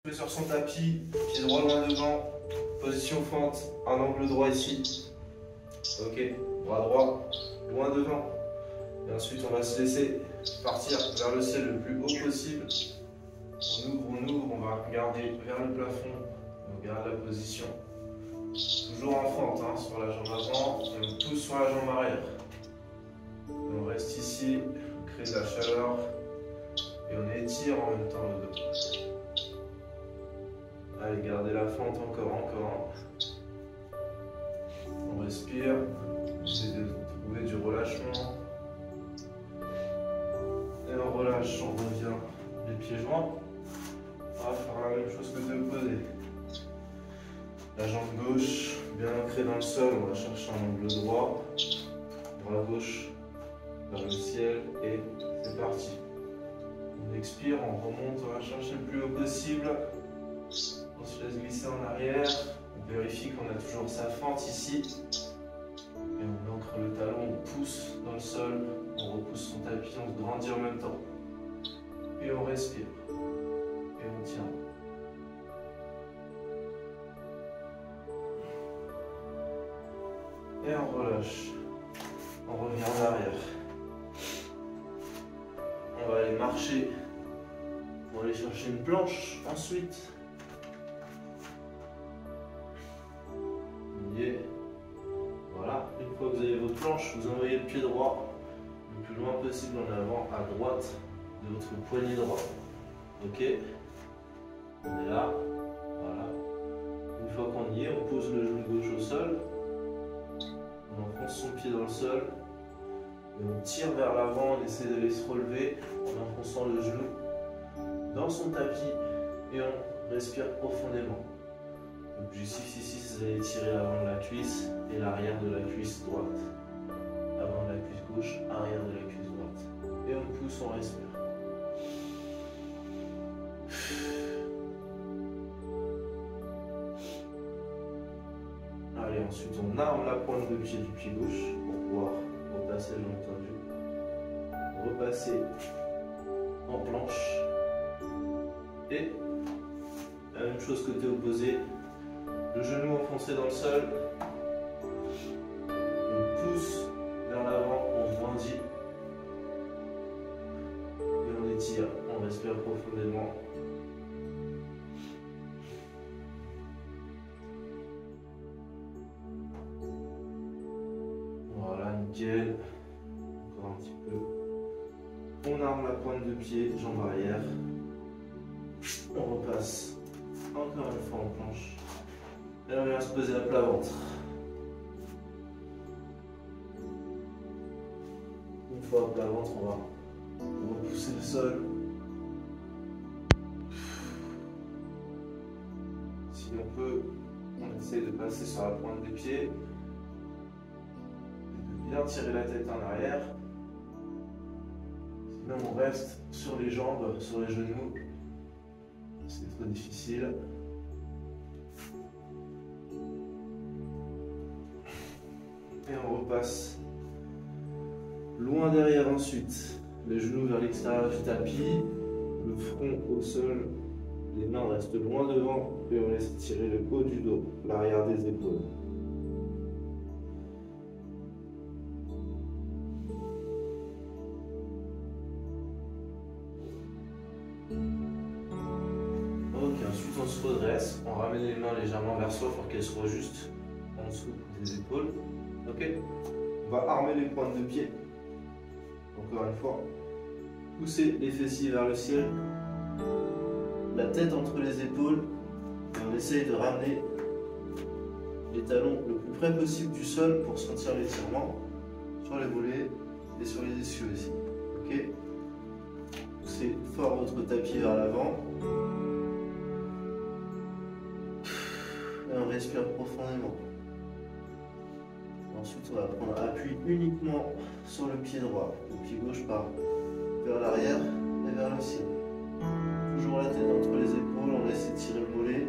Sur son tapis, pied droit loin devant, position fente, un angle droit ici. Ok, bras droit, loin devant. Et ensuite on va se laisser partir vers le ciel le plus haut possible. On ouvre, on va regarder vers le plafond, on garde la position. Toujours en fente hein, sur la jambe avant, et on pousse sur la jambe arrière. Et on reste ici, on crée de la chaleur et on étire en même temps le dos. Allez, gardez la fente encore. On respire, essayez de trouver du relâchement. Et on relâche, on revient les pieds joints. On va faire la même chose que de l'opposé. La jambe gauche bien ancrée dans le sol, on va chercher un angle droit. Bras gauche vers le ciel et c'est parti. On expire, on remonte, on va chercher le plus haut possible. On se laisse glisser en arrière. On vérifie qu'on a toujours sa fente ici. Et on ancre le talon, on pousse dans le sol. On repousse son tapis, on se grandit en même temps. Et on respire. Et on tient. Et on relâche. On revient en arrière. On va aller marcher pour aller chercher une planche ensuite. Voilà, une fois que vous avez votre planche, vous envoyez le pied droit le plus loin possible en avant, à droite de votre poignet droit. Ok, on est là, voilà. Une fois qu'on y est, on pose le genou gauche au sol, on enfonce son pied dans le sol, et on tire vers l'avant, on essaie de se relever en enfonçant le genou dans son tapis, et on respire profondément. L'objectif ici, c'est d'aller tirer l'avant de la cuisse et l'arrière de la cuisse droite. Avant de la cuisse gauche, arrière de la cuisse droite. Et on pousse, on respire. Allez, ensuite on arme la pointe de pied du pied gauche pour pouvoir repasser le jambe tendue. Repasser en planche. Et la même chose côté opposé. Le genou enfoncé dans le sol, on pousse vers l'avant, on grandit et on étire, on respire profondément. Voilà, nickel. Encore un petit peu. On arme la pointe de pied, jambe arrière. On repasse encore une fois en planche. Et on vient se poser à plat ventre. Une fois à plat ventre, on va repousser le sol. Si on peut, on essaie de passer sur la pointe des pieds. Et de bien tirer la tête en arrière. Sinon on reste sur les jambes, sur les genoux. C'est trop difficile. Et on repasse loin derrière ensuite, les genoux vers l'extérieur du tapis, le front au sol, les mains restent loin devant et on laisse tirer le haut du dos, l'arrière des épaules. Ok, ensuite on se redresse, on ramène les mains légèrement vers soi pour qu'elles soient juste en dessous des épaules. Ok, on va armer les pointes de pied. Encore une fois, pousser les fessiers vers le ciel, la tête entre les épaules, et on essaye de ramener les talons le plus près possible du sol pour sentir l'étirement sur les mollets et sur les ischios ici. Ok, poussez fort votre tapis vers l'avant. Et on respire profondément. Ensuite, on va prendre appui uniquement sur le pied droit. Le pied gauche part vers l'arrière et vers le ciel. Toujours la tête entre les épaules, on laisse étirer le mollet.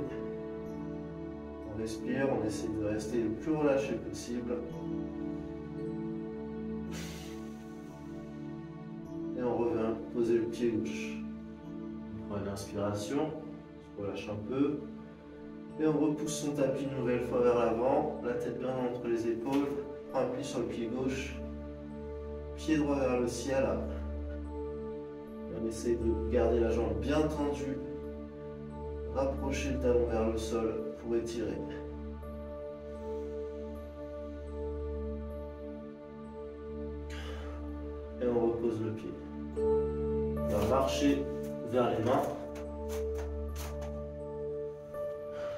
On respire, on essaie de rester le plus relâché possible. Et on revient poser le pied gauche. On prend une inspiration relâche un peu. Et on repousse son tapis une nouvelle fois vers l'avant, la tête bien entre les épaules, prend appui sur le pied gauche, pied droit vers le ciel. On essaye de garder la jambe bien tendue, rapprocher le talon vers le sol pour étirer. Et on repose le pied. On va marcher vers les mains.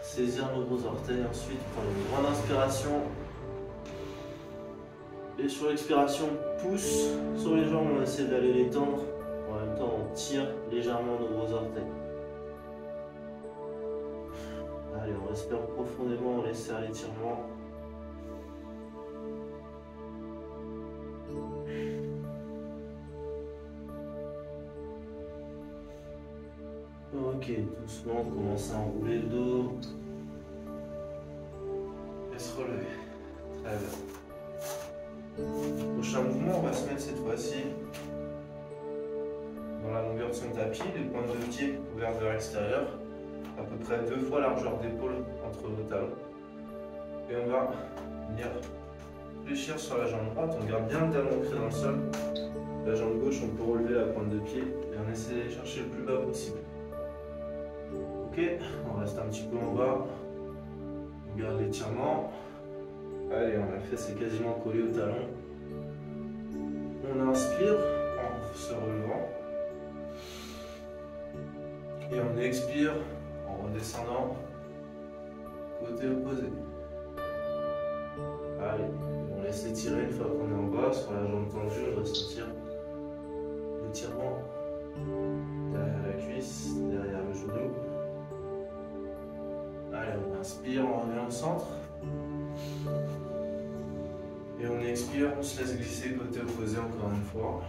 Saisir nos gros orteils, ensuite prendre une grande inspiration. Et sur l'expiration, pousse sur les jambes, on essaie d'aller les tendre. En même temps, on tire légèrement nos gros orteils. Allez, on respire profondément, on laisse faire l'étirement. Ok, doucement, on commence à enrouler le dos. Et se relever. Très bien. Prochain mouvement, on va se mettre cette fois-ci dans la longueur de son tapis, les pointes de pied ouvertes vers l'extérieur, à peu près 2 fois largeur d'épaule entre nos talons. Et on va venir fléchir sur la jambe droite, on garde bien le talon ancré dans le sol. La jambe gauche, on peut relever la pointe de pied et on essaie d'aller chercher le plus bas possible. Ok, on reste un petit peu en bas, on garde l'étirement. Allez, on l'a fait, c'est quasiment collé au talon. On inspire en se relevant. Et on expire en redescendant, côté opposé. Allez, on laisse étirer une fois qu'on est en bas, sur la jambe tendue, on va sentir l'étirement derrière la cuisse, derrière le genou. Allez, on inspire, on revient au centre. Et on expire, on se laisse glisser côté opposé encore une fois.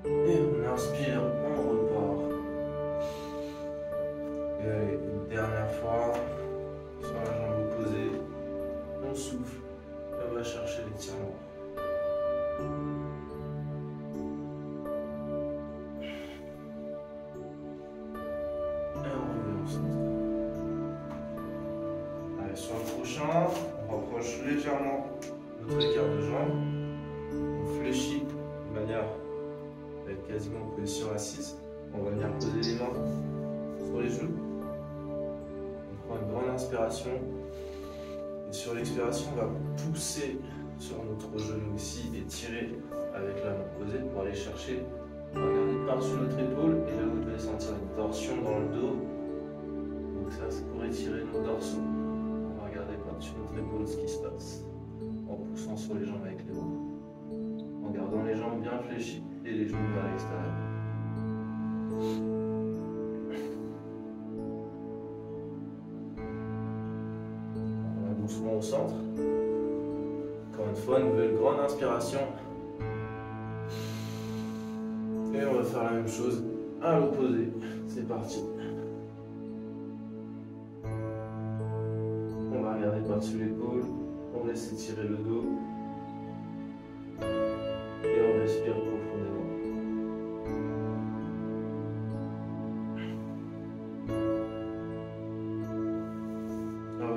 Et on inspire, on repart. Et allez, une dernière fois, sur la jambe opposée, on souffle et on va chercher l'étirement. Sur le prochain, on rapproche légèrement notre écart de jambe. On fléchit de manière à être quasiment en position assise. On va venir poser les mains sur les genoux. On prend une grande inspiration. Et sur l'expiration, on va pousser sur notre genou ici et tirer avec la main posée pour aller chercher. On va garder par-dessus notre épaule et là vous devez sentir une torsion dans le dos. Donc ça c'est pour étirer nos dorsaux. Regardez par-dessus notre épaule ce qui se passe, en poussant sur les jambes avec les bras, en gardant les jambes bien fléchies et les genoux vers l'extérieur. On va doucement au centre. Encore une fois, nouvelle grande inspiration. Et on va faire la même chose à l'opposé. C'est parti. Regarder par-dessus l'épaule, on laisse étirer le dos et on respire profondément.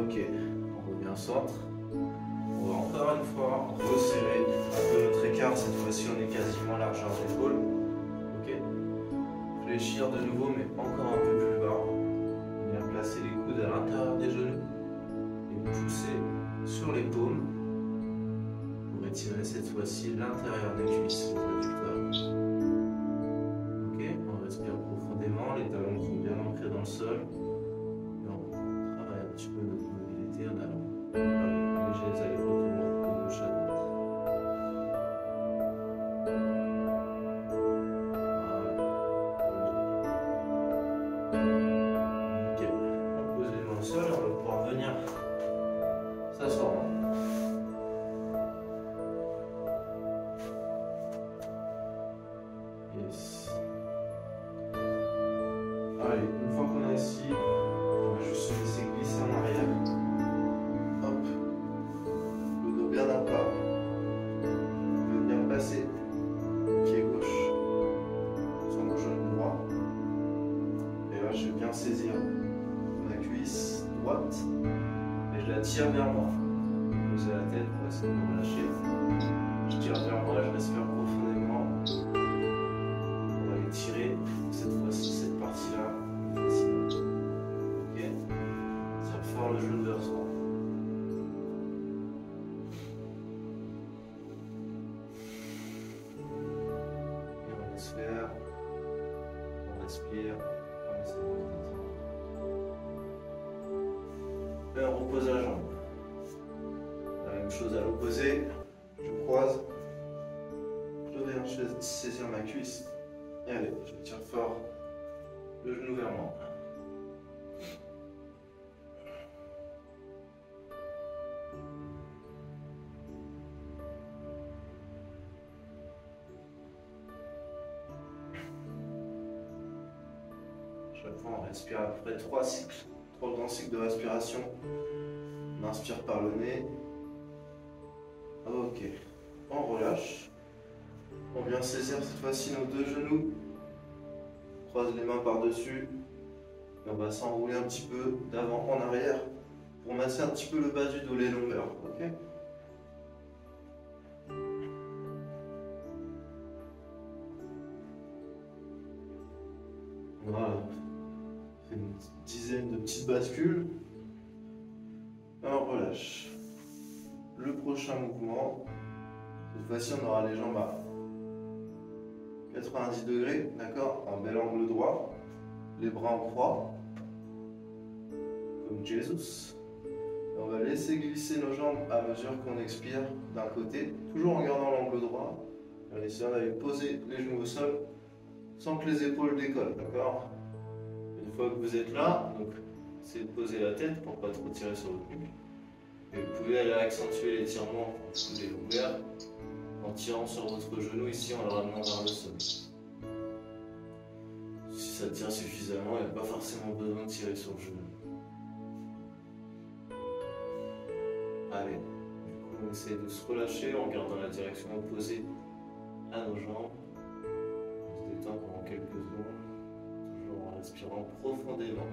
Ok, on revient au centre. On va encore une fois resserrer un peu notre écart. Cette fois-ci, on est quasiment largeur d'épaule. Ok, fléchir de nouveau, mais encore un peu plus bas. On vient placer les coudes à l'intérieur des genoux. Pousser sur les paumes pour étirer cette fois-ci l'intérieur des cuisses. Ok, on respire profondément, les talons sont bien ancrés dans le sol. Et on travaille un petit peu notre mobilité en allant léger allers-retours de gauche à droite. Ok, on pose les mains au sol, on va pouvoir venir s'asseoir. Yes. Allez, une fois qu'on est assis, tire vers moi. Posez la tête pour essayer de me relâcher. Je tire vers moi, je respire profondément. On va étirer cette fois-ci cette partie-là. Ok. Tire fort le genou vers soi. Et on laisse faire. On respire. On essaie de se détendre. Et on repose la jambe. La même chose à l'opposé. Je croise. Je viens saisir ma cuisse. Et allez, je tire fort le genou vers moi. Chaque fois, on respire après 3 cycles, 3 grands cycles de respiration. On inspire par le nez. Ok, on relâche. On vient saisir cette fois-ci nos 2 genoux. On croise les mains par-dessus. Et on va s'enrouler un petit peu d'avant en arrière pour masser un petit peu le bas du dos, les longueurs. Ok. Voilà. On fait une dizaine de petites bascules. On relâche. Le prochain mouvement, cette fois-ci on aura les jambes à 90 degrés, d'accord, un bel angle droit, les bras en croix, comme Jésus. Et on va laisser glisser nos jambes à mesure qu'on expire d'un côté, toujours en gardant l'angle droit, en essayant d'aller poser les genoux au sol sans que les épaules décollent, d'accord. Une fois que vous êtes là, donc essayez de poser la tête pour ne pas trop tirer sur votre nuque. Et vous pouvez aller accentuer l'étirement des longueurs en tirant sur votre genou ici en le ramenant vers le sol. Si ça tire suffisamment, il n'y a pas forcément besoin de tirer sur le genou. Allez, du coup on essaie de se relâcher en gardant la direction opposée à nos jambes. On se détend pendant quelques secondes, toujours en respirant profondément.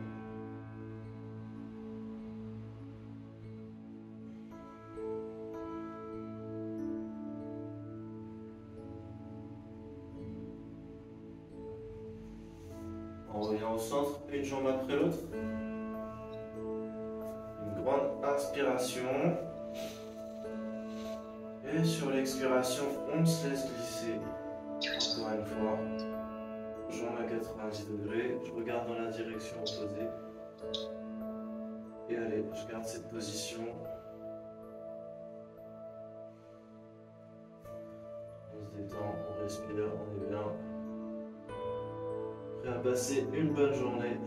On revient au centre, une jambe après l'autre. Une grande inspiration. Et sur l'expiration, on se laisse glisser. Encore une fois. Jambe à 90 degrés. Je regarde dans la direction opposée. Et allez, je garde cette position. On se détend, on respire, on est bien. À passer une bonne journée.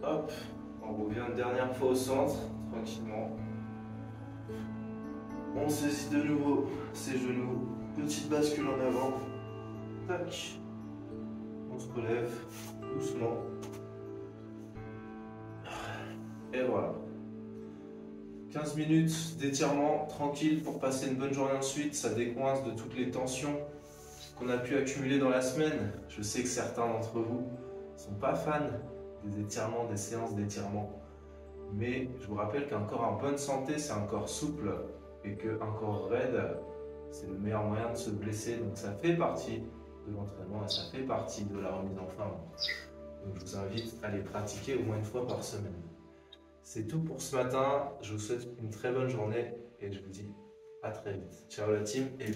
Hop, on revient une dernière fois au centre, tranquillement. On saisit de nouveau ses genoux, petite bascule en avant. Tac. On se relève doucement. Et voilà. 15 minutes d'étirement tranquille pour passer une bonne journée ensuite. Ça décoince de toutes les tensions qu'on a pu accumuler dans la semaine. Je sais que certains d'entre vous ne sont pas fans des étirements, des séances d'étirement. Mais je vous rappelle qu'un corps en bonne santé, c'est un corps souple. Et qu'un corps raide, c'est le meilleur moyen de se blesser. Donc ça fait partie de l'entraînement et ça fait partie de la remise en forme. Donc je vous invite à les pratiquer au moins une fois par semaine. C'est tout pour ce matin, je vous souhaite une très bonne journée et je vous dis à très vite. Ciao la team et